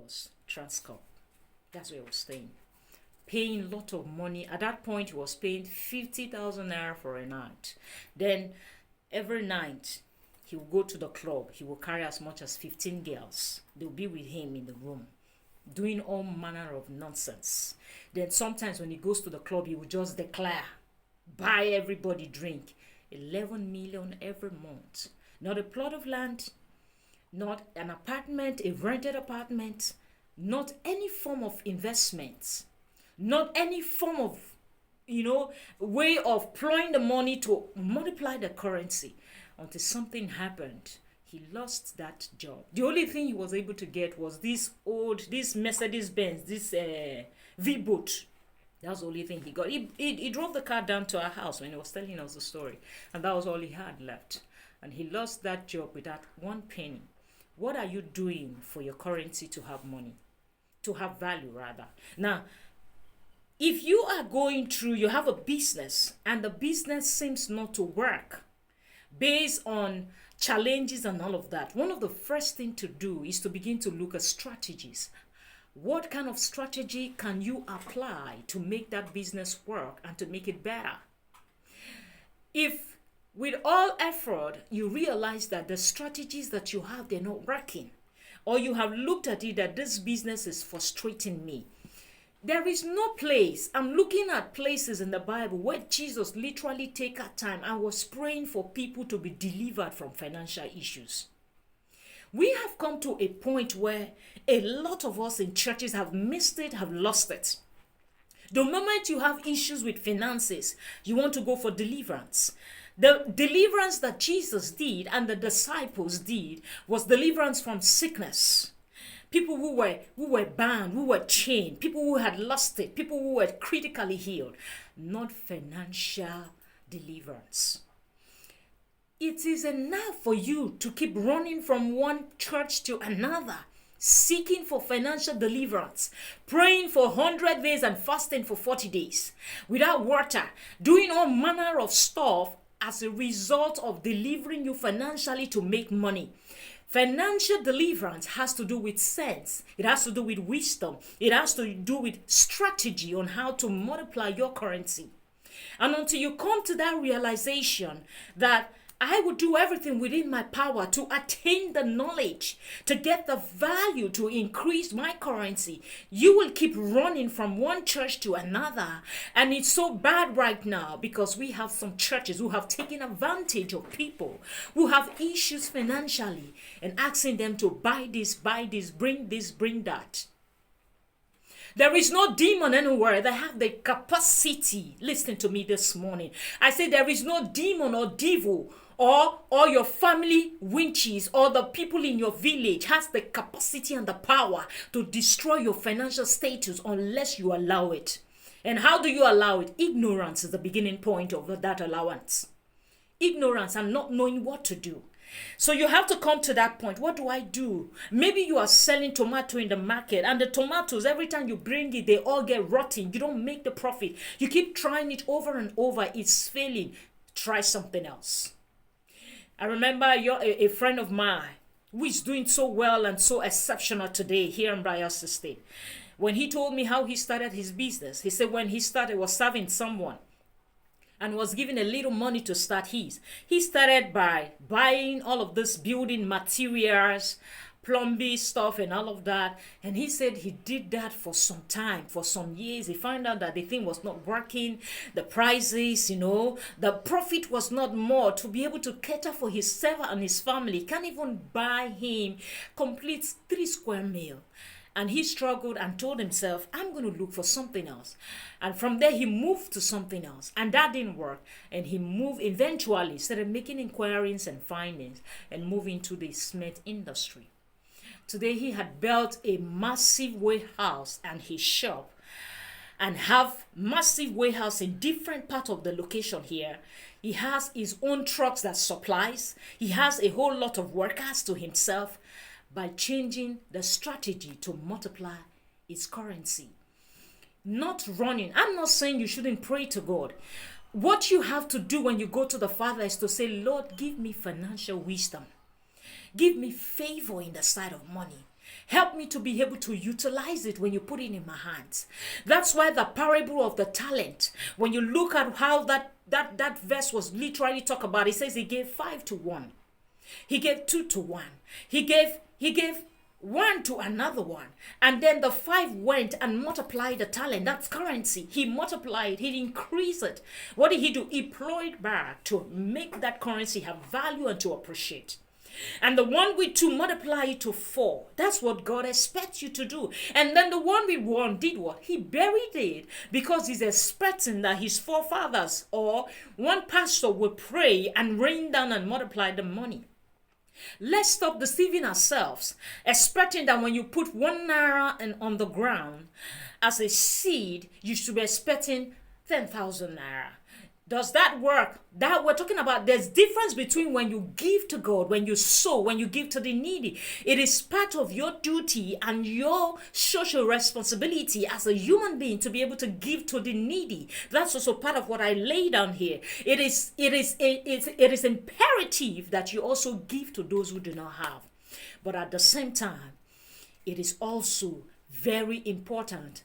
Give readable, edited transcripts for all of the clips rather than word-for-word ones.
was Transcorp. That's where he was staying. Paying a lot of money. At that point, he was paying 50,000 naira for a night. Then every night, he will go to the club. He will carry as much as 15 girls. They'll be with him in the room, doing all manner of nonsense. Then sometimes when he goes to the club, he will just declare, buy everybody drink. 11 million every month. Not a plot of land, not an apartment, a rented apartment, not any form of investment, not any form of, way of plowing the money to multiply the currency, until something happened. He lost that job. The only thing he was able to get was this Mercedes Benz, this V-boat. That's the only thing he got. He drove the car down to our house when he was telling us the story, and that was all he had left. And he lost that job without one penny. What are you doing for your currency to have money? To have value, rather. Now, if you are going through, you have a business, and the business seems not to work based on challenges and all of that, one of the first things to do is to begin to look at strategies. What kind of strategy can you apply to make that business work and to make it better? If with all effort you realize that the strategies that you have, they're not working, or you have looked at it that this business is frustrating me, there is no place. I'm looking at places in the Bible where Jesus literally took our time and was praying for people to be delivered from financial issues. We have come to a point where a lot of us in churches have missed it, have lost it. The moment you have issues with finances, you want to go for deliverance. The deliverance that Jesus did and the disciples did was deliverance from sickness. People who were bound, who were chained, people who had lost it, people who were critically healed, not financial deliverance. It is enough for you to keep running from one church to another, seeking for financial deliverance, praying for 100 days and fasting for 40 days without water, doing all manner of stuff as a result of delivering you financially to make money. Financial deliverance has to do with sense. It has to do with wisdom. It has to do with strategy on how to multiply your currency. And until you come to that realization that I will do everything within my power to attain the knowledge, to get the value, to increase my currency, you will keep running from one church to another. And it's so bad right now because we have some churches who have taken advantage of people who have issues financially and asking them to buy this, bring this, bring that. There is no demon anywhere that have the capacity. Listen to me this morning. I say there is no demon or devil or your family witches or the people in your village has the capacity and the power to destroy your financial status unless you allow it. And how do you allow it? Ignorance is the beginning point of that allowance. Ignorance and not knowing what to do. So you have to come to that point. What do I do? Maybe you are selling tomato in the market and the tomatoes, every time you bring it, they all get rotten. You don't make the profit. You keep trying it over and over. It's failing. Try something else. I remember a friend of mine who is doing so well and so exceptional today here in Bios State. When he told me how he started his business, he said when he started, was serving someone and was given a little money to start his. He started by buying all of this building materials, plumbing stuff and all of that. And he said he did that for some time, for some years. He found out that the thing was not working, the prices, the profit was not more to be able to cater for himself and his family. He can't even buy him complete 3 square meal. And he struggled and told himself, I'm going to look for something else. And from there, he moved to something else. And that didn't work. And he moved, eventually, started making inquiries and findings and moved into the cement industry. Today, he had built a massive warehouse and his shop and have massive warehouse in different parts of the location here. He has his own trucks that supplies. He has a whole lot of workers to himself by changing the strategy to multiply its currency. Not running. I'm not saying you shouldn't pray to God. What you have to do when you go to the Father is to say, Lord, give me financial wisdom. Give me favor in the sight of money. Help me to be able to utilize it when you put it in my hands. That's why the parable of the talent, when you look at how that verse was literally talk about, it says he gave 5 to 1. He gave 2 to 1. He gave 1 to another one. And then the 5 went and multiplied the talent. That's currency. He multiplied, he increased it. What did he do? He plowed back to make that currency have value and to appreciate. And the one with 2 multiply it to 4. That's what God expects you to do. And then the one with 1 did what? He buried it because he's expecting that his forefathers or one pastor will pray and rain down and multiply the money. Let's stop deceiving ourselves, expecting that when you put 1 naira on the ground as a seed, you should be expecting 10,000 naira. Does that work? That we're talking about, there's difference between when you give to God, when you sow, when you give to the needy. It is part of your duty and your social responsibility as a human being to be able to give to the needy. That's also part of what I lay down here. It is imperative that you also give to those who do not have. But at the same time, it is also very important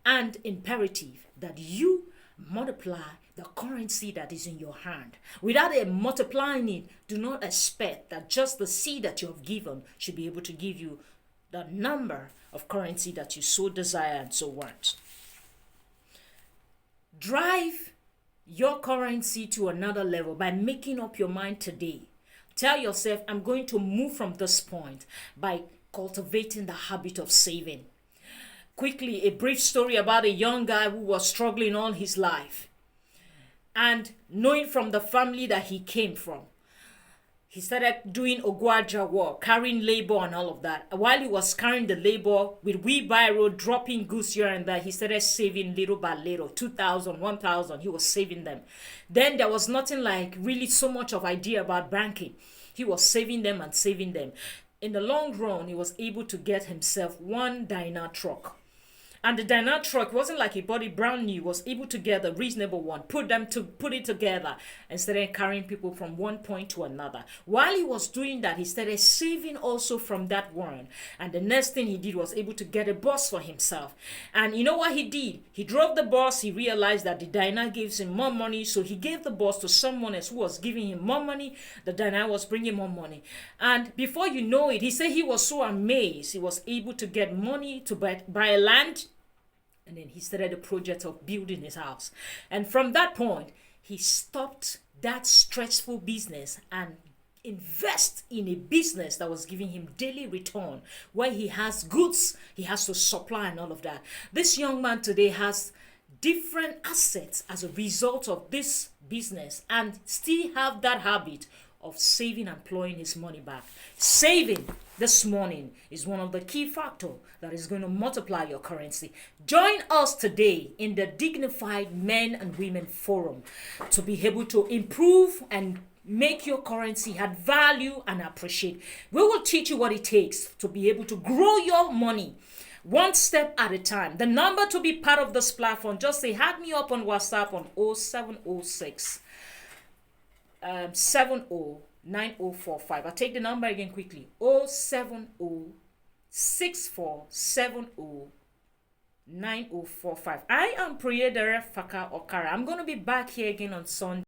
and imperative that you multiply the currency that is in your hand. Without multiplying it, do not expect that just the seed that you have given should be able to give you the number of currency that you so desire and so want. Drive your currency to another level by making up your mind today. Tell yourself, I'm going to move from this point by cultivating the habit of saving. Quickly, a brief story about a young guy who was struggling all his life. And knowing from the family that he came from, he started doing Ogwaja work, carrying labor and all of that. While he was carrying the labor with wheelbarrow, dropping goods here and there, he started saving little by little, 2,000, 1,000, he was saving them. Then there was nothing like really so much of idea about banking. He was saving them and saving them. In the long run, he was able to get himself 1 Dyna truck. And the Dyna truck wasn't like he bought it brand new, was able to get a reasonable one, put it together and started carrying people from one point to another. While he was doing that, he started saving also from that one. And the next thing he did was able to get a bus for himself. And you know what he did? He drove the bus. He realized that the Dyna gives him more money. So he gave the bus to someone else who was giving him more money. The Dyna was bringing more money. And before you know it, he said he was so amazed. He was able to get money to buy a land. And then he started the project of building his house. And from that point, he stopped that stressful business and invest in a business that was giving him daily return, where he has goods, he has to supply and all of that. This young man today has different assets as a result of this business and still have that habit of saving and plowing his money back. Saving this morning is one of the key factors that is going to multiply your currency. Join us today in the Dignified Men and Women Forum to be able to improve and make your currency add value and appreciate. We will teach you what it takes to be able to grow your money one step at a time. The number to be part of this platform, just say, add me up on WhatsApp on 0706 709045. I'll take the number again quickly. 07064709045. I am Priyedere Faka Okara. I'm going to be back here again on Sunday.